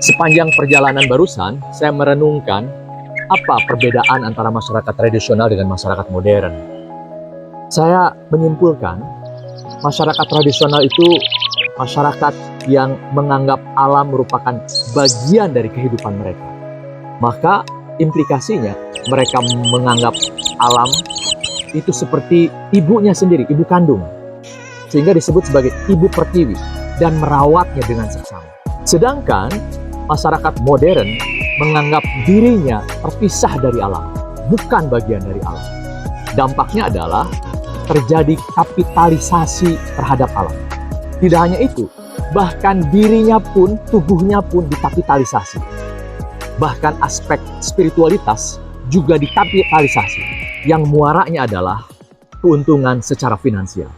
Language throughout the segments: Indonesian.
Sepanjang perjalanan barusan, saya merenungkan apa perbedaan antara masyarakat tradisional dengan masyarakat modern. Saya menyimpulkan, masyarakat tradisional itu masyarakat yang menganggap alam merupakan bagian dari kehidupan mereka. Maka implikasinya, mereka menganggap alam itu seperti ibunya sendiri, ibu kandung. Sehingga disebut sebagai ibu pertiwi dan merawatnya dengan seksama. Sedangkan masyarakat modern menganggap dirinya terpisah dari alam, bukan bagian dari alam. Dampaknya adalah terjadi kapitalisasi terhadap alam. Tidak hanya itu, bahkan dirinya pun, tubuhnya pun dikapitalisasi. Bahkan aspek spiritualitas juga dikapitalisasi. Yang muaranya adalah keuntungan secara finansial.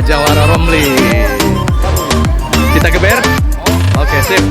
Jawara Romli. Kita geber? Oke, sip.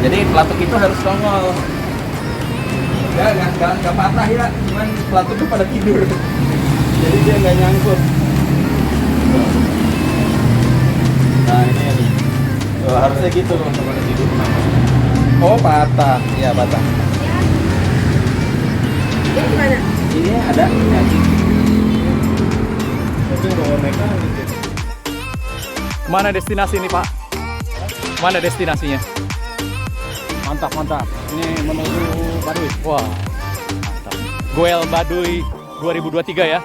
Jadi pelatuk itu harus nongol. Ya, nggak patah ya, cuman pelatuk itu pada tidur. Jadi dia nggak nyangkut. Nah ini, harusnya gitu untuk pada tidur. Oh patah, ya patah. Ini gimana? Ini ada. Tapi bawa mereka. Mana destinasi ini Pak? Mana destinasinya? Mantap. Ini menuju Baduy. Wah, mantap. Goel Baduy 2023 ya.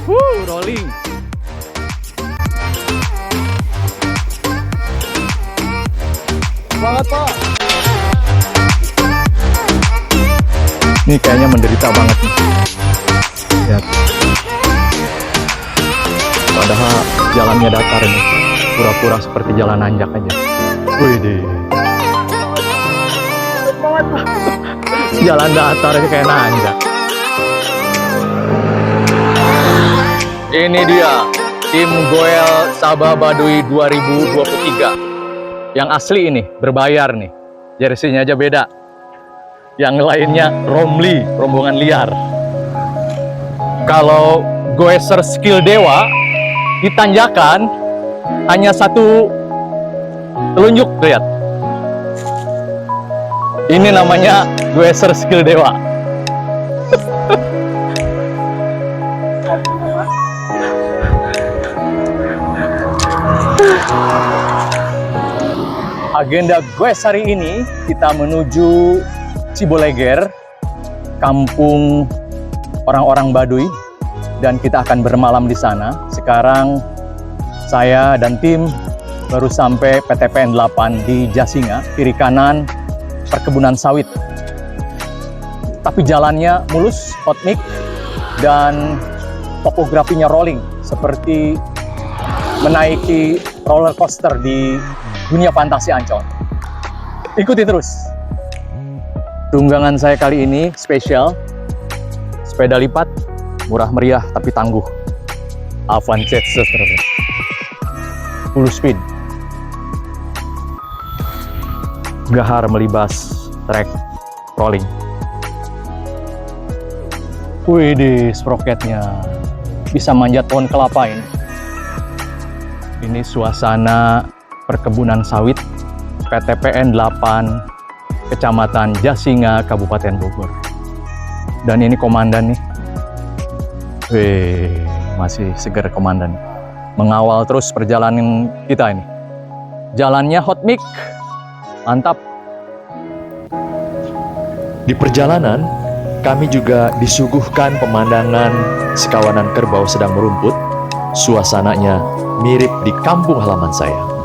Oke. Rolling. Banget Pak. Ini kayaknya menderita banget nih. Lihat. Padahal jalannya datar ini. Pura-pura seperti jalan nanjak aja. Wih, jalan datar ini kayak nanjak. Ini dia tim Goel Sabah Baduy 2023. Yang asli ini berbayar nih, jersey-nya aja beda. Yang lainnya Romli, rombongan liar. Kalau Goeser Skill Dewa ditanjakan hanya satu telunjuk, lihat. Ini namanya Goeser Skill Dewa. Agenda Goes hari ini kita menuju Ciboleger, kampung orang-orang Baduy, dan kita akan bermalam di sana. Sekarang saya dan tim baru sampai PTPN 8 di Jasinga, kiri kanan perkebunan sawit. Tapi jalannya mulus, hot mix, dan topografinya rolling, seperti menaiki roller coaster di dunia fantasi Ancol. Ikuti terus. Tunggangan saya kali ini spesial, sepeda lipat, murah meriah tapi tangguh. Avanjet terus. Full speed. Gahar melibas trek rolling. Wih, di sproketnya bisa manjat pohon kelapa ini. Ini suasana perkebunan sawit PTPN 8 Kecamatan Jasinga, Kabupaten Bogor. Dan ini komandan nih. Wih, masih segar komandan. Mengawal terus perjalanan kita ini. Jalannya hot mic. Mantap. Di perjalanan, kami juga disuguhkan pemandangan sekawanan kerbau sedang merumput. Suasananya mirip di kampung halaman saya.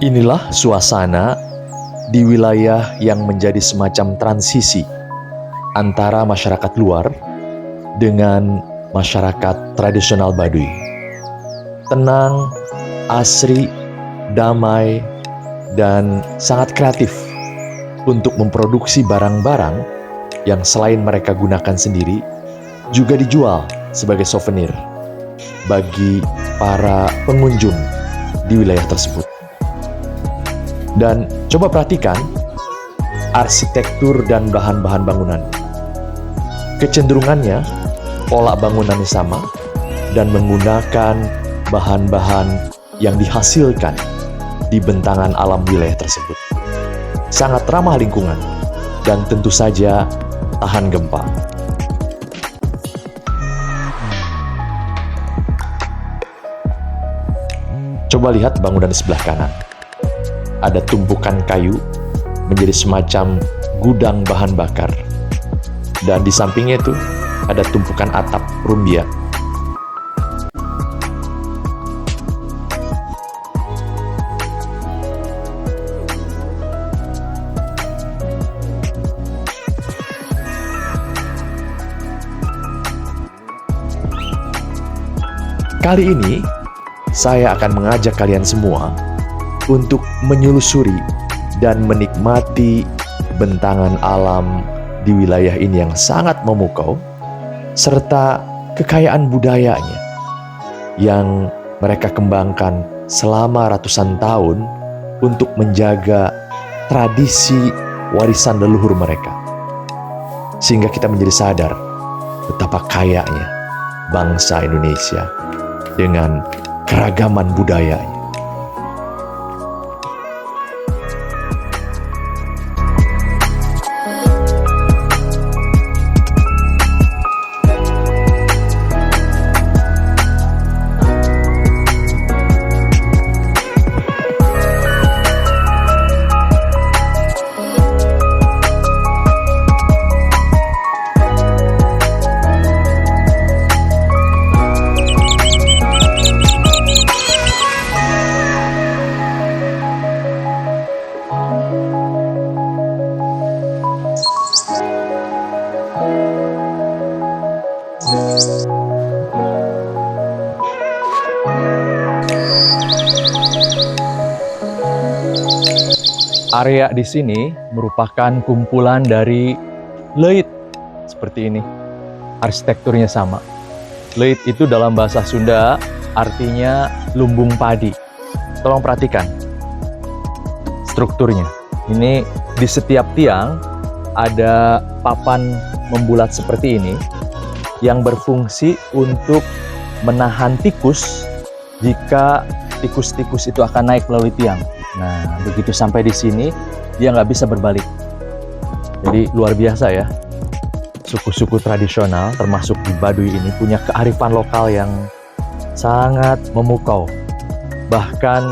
Inilah suasana di wilayah yang menjadi semacam transisi antara masyarakat luar dengan masyarakat tradisional Baduy. Tenang, asri, damai, dan sangat kreatif untuk memproduksi barang-barang yang selain mereka gunakan sendiri, juga dijual sebagai souvenir bagi para pengunjung di wilayah tersebut. Dan coba perhatikan arsitektur dan bahan-bahan bangunan. Kecenderungannya, pola bangunannya sama dan menggunakan bahan-bahan yang dihasilkan di bentangan alam wilayah tersebut. Sangat ramah lingkungan dan tentu saja tahan gempa. Coba lihat bangunan di sebelah kanan. Ada tumpukan kayu menjadi semacam gudang bahan bakar. Dan di sampingnya itu ada tumpukan atap rumbia. Kali ini, saya akan mengajak kalian semua untuk menyelusuri dan menikmati bentangan alam di wilayah ini yang sangat memukau, serta kekayaan budayanya yang mereka kembangkan selama ratusan tahun untuk menjaga tradisi warisan leluhur mereka. Sehingga kita menjadi sadar betapa kayanya bangsa Indonesia dengan keragaman budayanya. Area di sini merupakan kumpulan dari leit seperti ini. Arsitekturnya sama. Leit itu dalam bahasa Sunda artinya lumbung padi. Tolong perhatikan strukturnya. Ini di setiap tiang ada papan membulat seperti ini yang berfungsi untuk menahan tikus jika tikus-tikus itu akan naik melalui tiang. Nah, begitu sampai di sini, dia nggak bisa berbalik. Jadi luar biasa ya. Suku-suku tradisional, termasuk di Baduy ini, punya kearifan lokal yang sangat memukau. Bahkan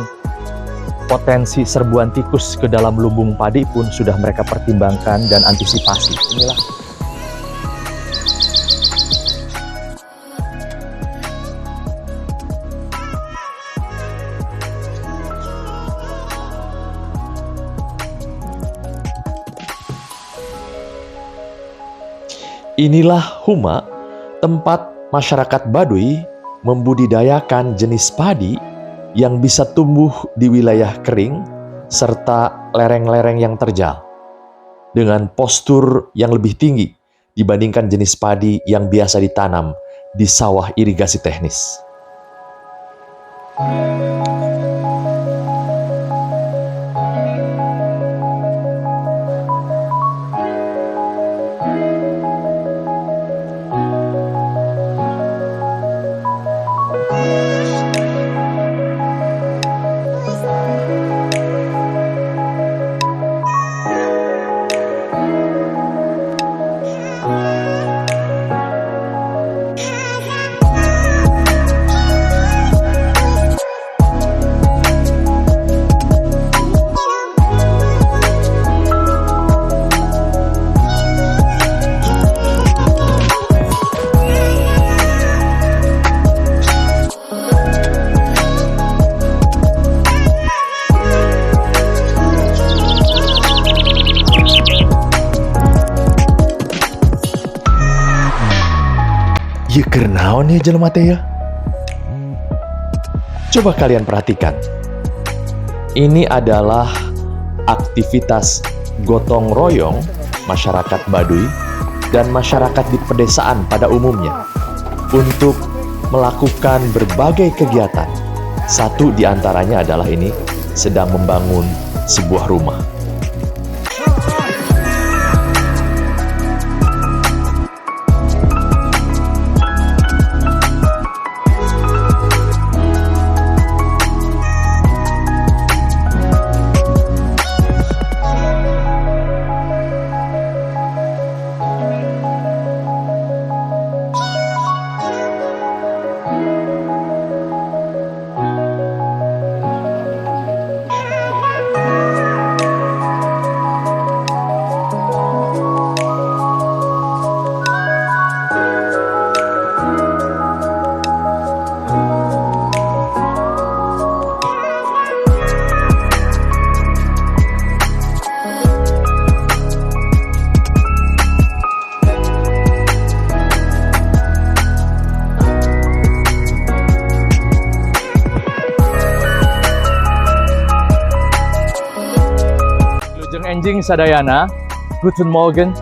potensi serbuan tikus ke dalam lumbung padi pun sudah mereka pertimbangkan dan antisipasi. Inilah Inilah Huma, tempat masyarakat Baduy membudidayakan jenis padi yang bisa tumbuh di wilayah kering serta lereng-lereng yang terjal, dengan postur yang lebih tinggi dibandingkan jenis padi yang biasa ditanam di sawah irigasi teknis. Ya kernaon ya jelema teh ya? Coba kalian perhatikan. Ini adalah aktivitas gotong royong masyarakat Baduy dan masyarakat di pedesaan pada umumnya untuk melakukan berbagai kegiatan. Satu di antaranya adalah ini sedang membangun sebuah rumah. Enjing Sadayana, Guten Morgen,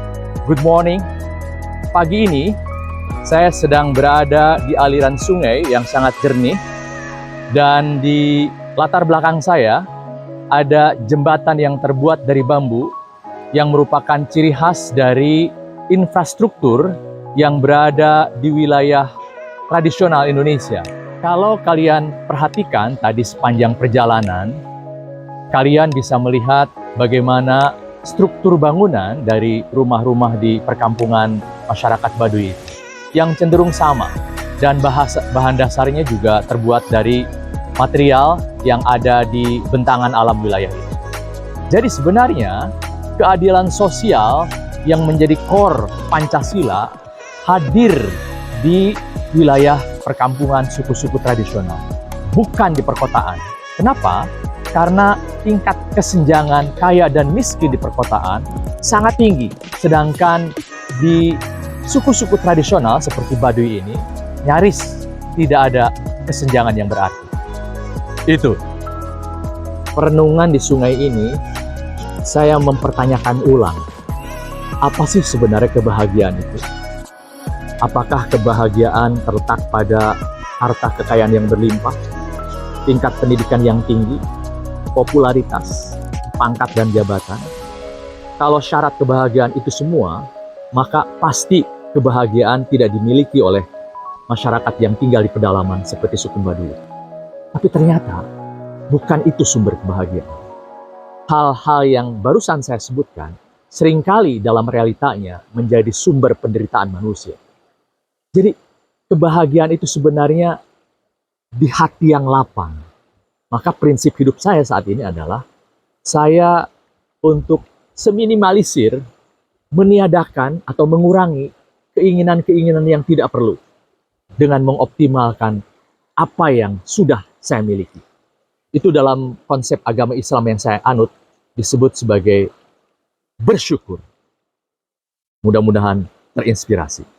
Good morning. Pagi ini saya sedang berada di aliran sungai yang sangat jernih dan di latar belakang saya ada jembatan yang terbuat dari bambu yang merupakan ciri khas dari infrastruktur yang berada di wilayah tradisional Indonesia. Kalau kalian perhatikan tadi sepanjang perjalanan, kalian bisa melihat bagaimana struktur bangunan dari rumah-rumah di perkampungan masyarakat Baduy yang cenderung sama, dan bahan dasarnya juga terbuat dari material yang ada di bentangan alam wilayah ini. Jadi sebenarnya keadilan sosial yang menjadi core Pancasila hadir di wilayah perkampungan suku-suku tradisional, bukan di perkotaan. Kenapa? Karena tingkat kesenjangan kaya dan miskin di perkotaan sangat tinggi. Sedangkan di suku-suku tradisional seperti Baduy ini, nyaris tidak ada kesenjangan yang berarti. Itu. Perenungan di sungai ini, saya mempertanyakan ulang, apa sih sebenarnya kebahagiaan itu? Apakah kebahagiaan terletak pada harta kekayaan yang berlimpah, tingkat pendidikan yang tinggi, popularitas, pangkat dan jabatan? Kalau syarat kebahagiaan itu semua, maka pasti kebahagiaan tidak dimiliki oleh masyarakat yang tinggal di pedalaman seperti suku Baduy. Tapi ternyata bukan itu sumber kebahagiaan. Hal-hal yang barusan saya sebutkan seringkali dalam realitanya menjadi sumber penderitaan manusia. Jadi kebahagiaan itu sebenarnya di hati yang lapang. Maka prinsip hidup saya saat ini adalah saya untuk seminimalisir, meniadakan atau mengurangi keinginan-keinginan yang tidak perlu dengan mengoptimalkan apa yang sudah saya miliki. Itu dalam konsep agama Islam yang saya anut disebut sebagai bersyukur. Mudah-mudahan terinspirasi.